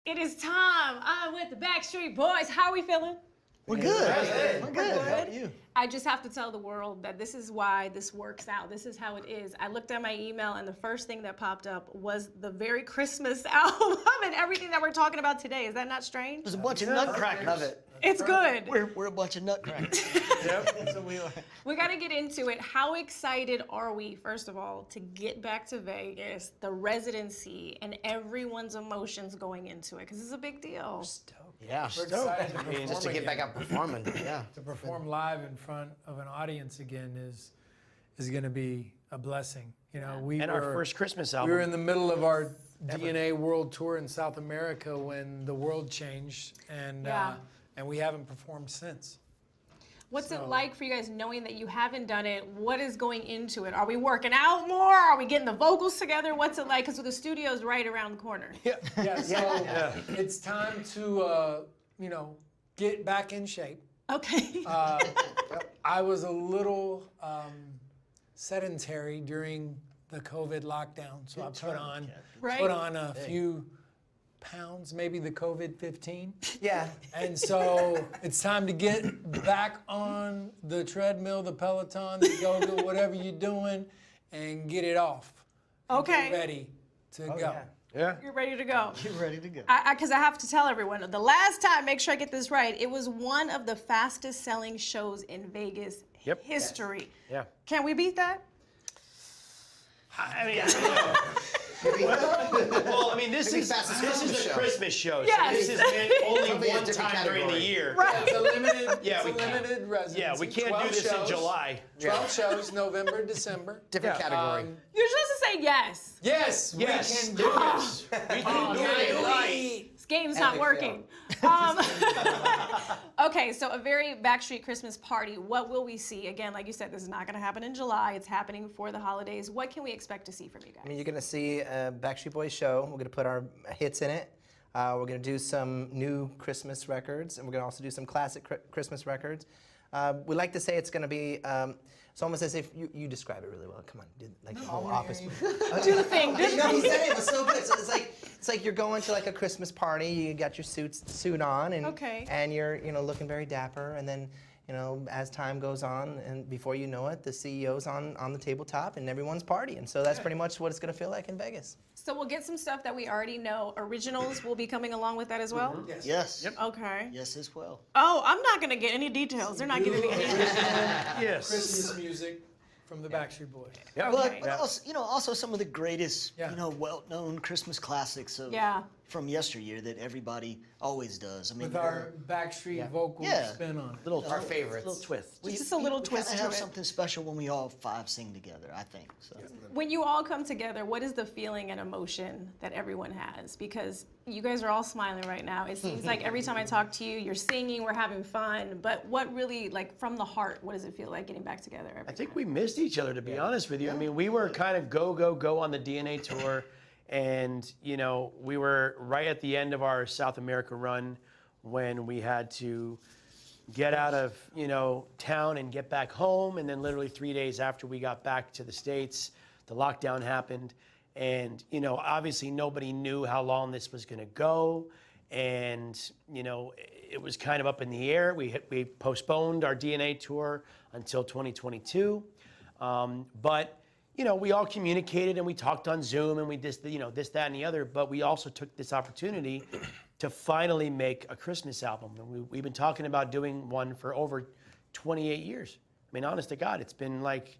It is time. I'm with the Backstreet Boys. How are we feeling? We're good. We're good. How are you? I just have to tell the world that this is why this works out. This is how it is. I looked at my email and the first thing that popped up was the very Christmas album and everything that we're talking about today. Is that not strange? There's a bunch of nutcrackers. Love it. It's good. We're a bunch of nutcrackers. Yep, that's what we are. We got to get into it. How excited are we, first of all, to get back to Vegas, the residency, and everyone's emotions going into it? Because it's a big deal. Yeah, We're excited to I mean, perform just to get back again. out performing. Yeah. To perform live in front of an audience again is going to be a blessing. You know, And our first Christmas album. We were in the middle of our DNA World Tour in South America when the world changed, and we haven't performed since. What's it like for you guys knowing that you haven't done it? What is going into it? Are we working out more? Are we getting the vocals together? What's it like? Because the studio's right around the corner. Yeah, so it's time to, get back in shape. Okay. I was a little sedentary during the COVID lockdown, so I put on a few pounds, maybe the COVID-15. Yeah. And so it's time to get back on the treadmill, the Peloton, the yoga, whatever you're doing, and get it off. Okay. Get ready to go. Yeah. You're ready to go. You're ready to go. Because I have to tell everyone, the last time, make sure I get this right, it was one of the fastest selling shows in Vegas history. Yeah. Can we beat that? I mean, well, I mean, this is a Christmas show. Yes. So this is meant only Something one a different time during the category. year. Right. It's a limited, Yeah, it's a limited residency. Yeah, we can't 12 do this in shows, July. 12 shows, November, December. Different category. You're supposed to say yes. Yes, Yes, we can do yes. We can do it tonight. This game's not Epic working. Okay, so a very Backstreet Christmas party. What will we see? Again, like you said, this is not going to happen in July. It's happening for the holidays. What can we expect to see from you guys? I mean, you're going to see a Backstreet Boys show. We're going to put our hits in it. We're going to do some new Christmas records, and we're going to also do some classic Christmas records. We like to say it's going to be, it's almost as if you describe it really well. Come on, do like the whole office. Do the thing. Do the No, he thing. said it was so good. So it's like you're going to like a Christmas party. You got your suit on, and and you're looking very dapper. And then as time goes on, and before you know it, the CEO's on the tabletop, and everyone's partying. So that's pretty much what it's going to feel like in Vegas. So we'll get some stuff that we already know. Originals will be coming along with that as well? Yes. Okay. Yes, as well. Oh, I'm not going to get any details. They're not giving me any details. Yes. Christmas music from the Backstreet Boys. Yeah. But also, also some of the greatest, well-known Christmas classics of from yesteryear that everybody always does. I mean, With our Backstreet vocal spin on it. Our favorites. little twist. Just a little twist We to have it. something special when we all five sing together, I think. So. When you all come together, what is the feeling and emotion that everyone has? Because you guys are all smiling right now. It seems like every time I talk to you, you're singing, we're having fun. But what really, like from the heart, what does it feel like getting back together every I think time? we missed each other, to be honest with you. I mean, we were kind of go on the DNA tour. And, we were right at the end of our South America run when we had to get out of, town and get back home. And then literally 3 days after we got back to the States, the lockdown happened. And, obviously nobody knew how long this was going to go. And, it was kind of up in the air. We postponed our DNA tour until 2022. But we all communicated and we talked on Zoom and we this, that, and the other. But we also took this opportunity to finally make a Christmas album. And we've been talking about doing one for over 28 years. I mean, honest to God, it's been like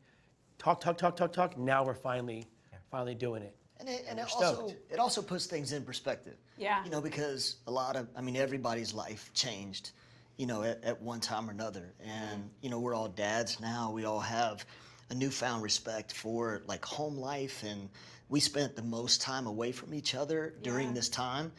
talk. Now we're finally doing it. And it also puts things in perspective. Yeah. Because everybody's life changed, at one time or another. And, we're all dads now. We all have a newfound respect for like home life, and we spent the most time away from each other during this time,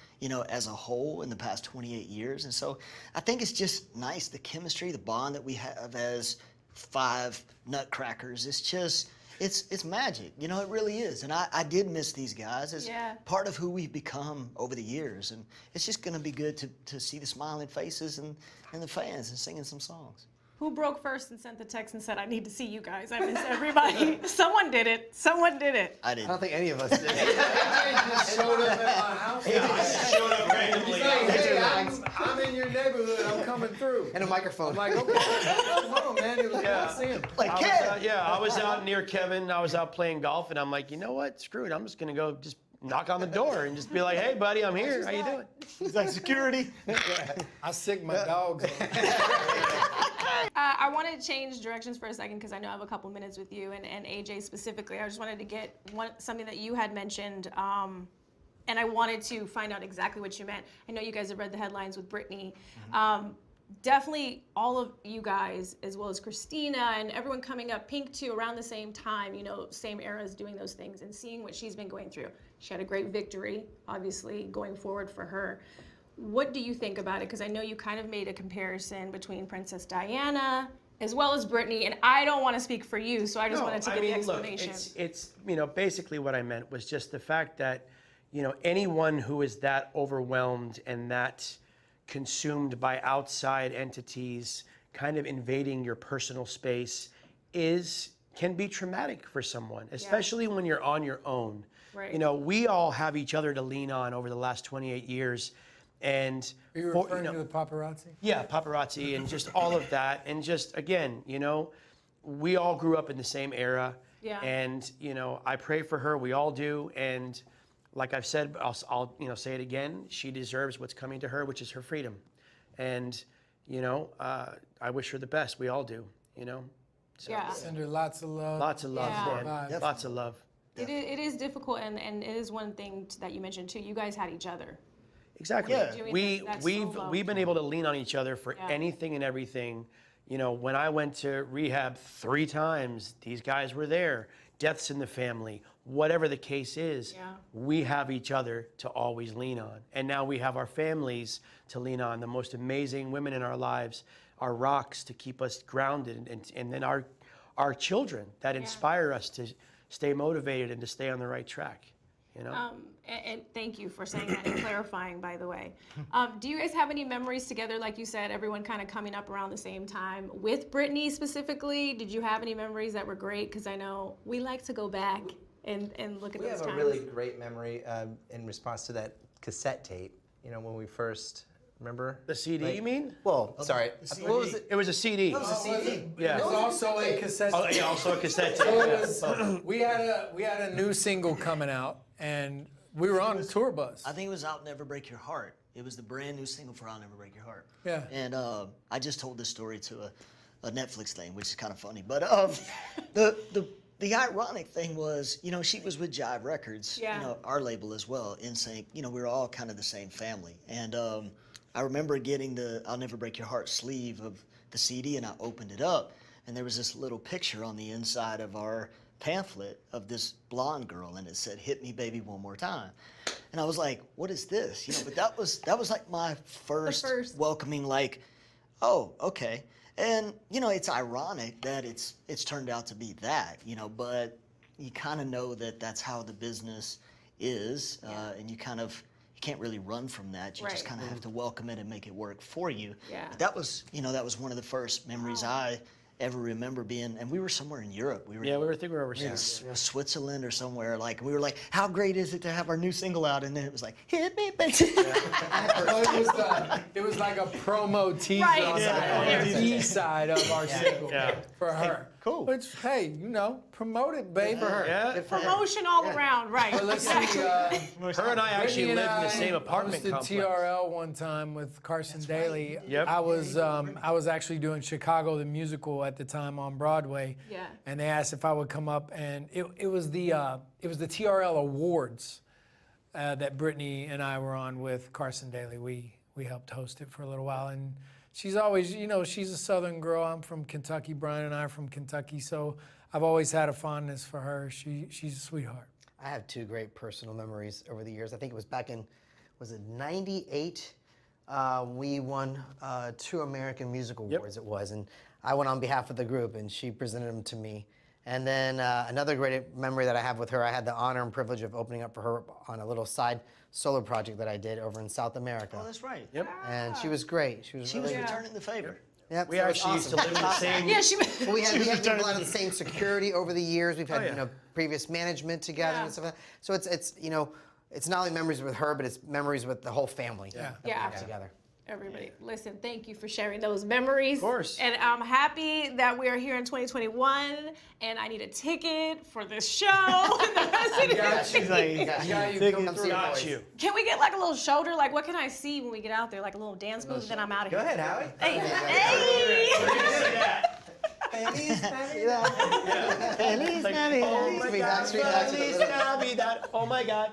as a whole in the past 28 years. And so I think it's just nice, the chemistry, the bond that we have as five nutcrackers. It's just, it's magic, it really is. And I did miss these guys as part of who we've become over the years. And it's just gonna be good to see the smiling faces and the fans and singing some songs. Who broke first and sent the text and said, I need to see you guys? I miss everybody. Someone did it. Someone did it. I didn't. I don't think any of us did. Just showed up at my house. Showed up randomly. I'm in your neighborhood. I'm coming through. And a microphone. I'm like, okay, hold on, man. It was good to see him. Like, I was out near Kevin. I was out playing golf, and I'm like, you know what? Screw it. I'm just gonna go just knock on the door and just be like, hey, buddy, I'm here. How you doing? He's like, security. I sick my dogs on. I want to change directions for a second because I know I have a couple minutes with you and AJ specifically. I just wanted to get something that you had mentioned, and I wanted to find out exactly what you meant. I know you guys have read the headlines with Britney. Definitely all of you guys, as well as Christina and everyone coming up, Pink too, around the same time, you know, same eras doing those things and seeing what she's been going through. She had a great victory, obviously, going forward for her. What do you think about it? Because I know you kind of made a comparison between Princess Diana as well as Britney, and I don't want to speak for you, so I just wanted to get the explanation. Look, it's you know, basically what I meant was just the fact that, you know, anyone who is that overwhelmed and that consumed by outside entities kind of invading your personal space can be traumatic for someone, especially when you're on your own. Right. You know, we all have each other to lean on over the last 28 years. And Are you referring to the paparazzi? yeah, paparazzi and just all of that. And just, again, you know, we all grew up in the same era. Yeah. And, you know, I pray for her. We all do. And like I've said, I'll you know, say it again. She deserves what's coming to her, which is her freedom. And, you know, I wish her the best. We all do, you know. So, Yeah. Send her lots of love. Lots of love, Yeah. man. Lots of love. It is difficult, and it is one thing that you mentioned too. You guys had each other. Exactly. Yeah. Doing that solo. We've been able to lean on each other for anything and everything. You know, when I went to rehab 3 times, these guys were there. Deaths in the family, whatever the case is, we have each other to always lean on. And now we have our families to lean on, the most amazing women in our lives, our rocks to keep us grounded, and then our children that inspire us to stay motivated and to stay on the right track. You know? And thank you for saying that and clarifying, by the way. Do you guys have any memories together, like you said, everyone kind of coming up around the same time? With Britney specifically, did you have any memories that were great? Because I know we like to go back and look at those times. We have a really great memory in response to that cassette tape, you know, when we first, remember? The CD, you mean? Well, sorry. What was it? It was a CD. It was a CD. Yeah. It was also a cassette Oh, tape. yeah, also a cassette tape. So it Yeah. was, we had a new single coming out, and we were on a tour bus. I think it was I'll Never Break Your Heart. It was the brand new single for I'll Never Break Your Heart. Yeah. And I just told this story to a Netflix thing, which is kind of funny. But the ironic thing was, you know, she was with Jive Records, Yeah. you know, our label as well, NSYNC. You know, we were all kind of the same family. And I remember getting the I'll Never Break Your Heart sleeve of the CD, and I opened it up, and there was this little picture on the inside of our pamphlet of this blonde girl, and it said, "Hit me, baby, one more time." And I was like, "What is this?" You know, but that was like my first welcoming, like, "Oh, okay." And you know, it's ironic that it's turned out to be that, you know, but you kind of know that that's how the business is, and you can't really run from that. You just kind of have to welcome it and make it work for you. Yeah. But that was, you know, that was one of the first memories I ever remember being, and we were somewhere in Europe. I think we were overseas. Switzerland or somewhere. Like, we were like, how great is it to have our new single out? And then it was like, hit me, baby. It was like a promo teaser on the B-side of our single for her. Cool. Which, hey, you know, promote it, baby. Yeah. Promotion all around, right? But let's see. Her and I actually Brittany and lived in the I same apartment hosted complex. TRL one time with Carson Daly. Yep. I was actually doing Chicago the musical at the time on Broadway. Yeah. And they asked if I would come up, and it was the TRL Awards that Brittany and I were on with Carson Daly. We helped host it for a little while, and she's always, you know, she's a Southern girl. I'm from Kentucky. Brian and I are from Kentucky, so I've always had a fondness for her. She's a sweetheart. I have 2 great personal memories over the years. I think it was back in, was it 98? We won 2 American Music Awards, it was. And I went on behalf of the group, and she presented them to me. And then another great memory that I have with her, I had the honor and privilege of opening up for her on a little side solo project that I did over in South America. Oh, that's right. Yep. And she was great. She was really returning the favor. Yep, We so it was actually used to awesome. live in the same. Yeah, she Well, we had a lot of the same security over the years. We've had you know, previous management together and stuff like that. So it's you know, it's not only memories with her, but it's memories with the whole family. Yeah. Yeah. Together. Everybody, listen, thank you for sharing those memories. Of course. And I'm happy that we are here in 2021, and I need a ticket for this show. And the rest of Got you. Can we get like a little shoulder? Like, what can I see when we get out there? Like a little dance move, then I'm out of Go here. ahead, Howie. Hey, Feliz Feliz Navidad. Oh my God, Backstreet, Feliz Navidad. Oh my God.